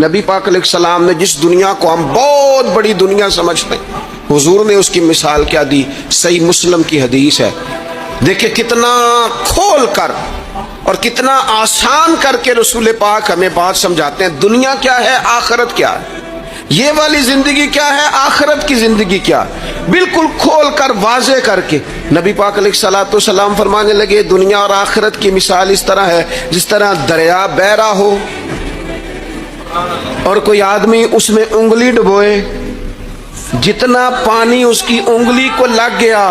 نبی پاک علیہ السلام نے جس دنیا کو ہم بہت بڑی دنیا سمجھتے ہیں، حضور نے اس کی مثال کیا دی؟ صحیح مسلم کی حدیث ہے، دیکھیں کتنا کھول کر اور کتنا آسان کر کے رسول پاک ہمیں بات سمجھاتے ہیں۔ دنیا کیا ہے، آخرت کیا ہے، یہ والی زندگی کیا ہے، آخرت کی زندگی کیا، بالکل کھول کر واضح کر کے نبی پاک علیہ الصلوۃ والسلام فرمانے لگے دنیا اور آخرت کی مثال اس طرح ہے جس طرح دریا بہ رہا ہو اور کوئی آدمی اس میں انگلی ڈبوئے، جتنا پانی اس کی انگلی کو لگ گیا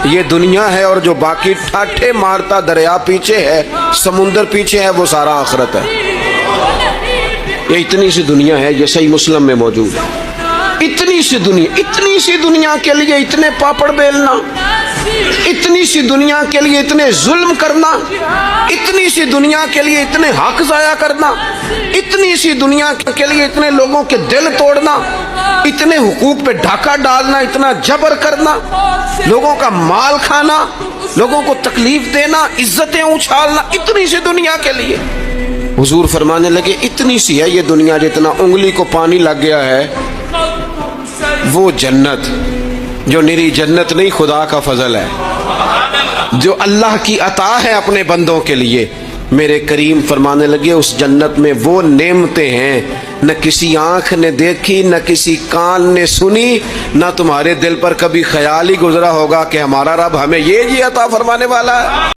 یہ دنیا ہے، اور جو باقی ٹھاٹھے مارتا دریا پیچھے ہے، سمندر پیچھے ہے، وہ سارا آخرت ہے۔ یہ اتنی سی دنیا ہے، یہ صحیح مسلم میں موجود ہے۔ اتنی سی دنیا کے لیے اتنے پاپڑ بیلنا، اتنی سی دنیا کے لیے اتنے ظلم کرنا، اتنی سی دنیا کے لیے اتنے حق ضائع کرنا، اتنی سی دنیا کے لیے اتنے لوگوں کے دل توڑنا، اتنے حقوق پہ ڈھاکہ ڈالنا، اتنا جبر کرنا، لوگوں کا مال کھانا، لوگوں کو تکلیف دینا، عزتیں اچھالنا، اتنی سی دنیا کے لیے حضور فرمانے لگے اتنی سی ہے یہ دنیا، جتنا انگلی کو پانی لگ گیا ہے وہ جنت، جو نری جنت نہیں، خدا کا فضل ہے، جو اللہ کی عطا ہے اپنے بندوں کے لیے۔ میرے کریم فرمانے لگے اس جنت میں وہ نعمتیں ہیں نہ کسی آنکھ نے دیکھی، نہ کسی کان نے سنی، نہ تمہارے دل پر کبھی خیال ہی گزرا ہوگا کہ ہمارا رب ہمیں یہ عطا فرمانے والا ہے۔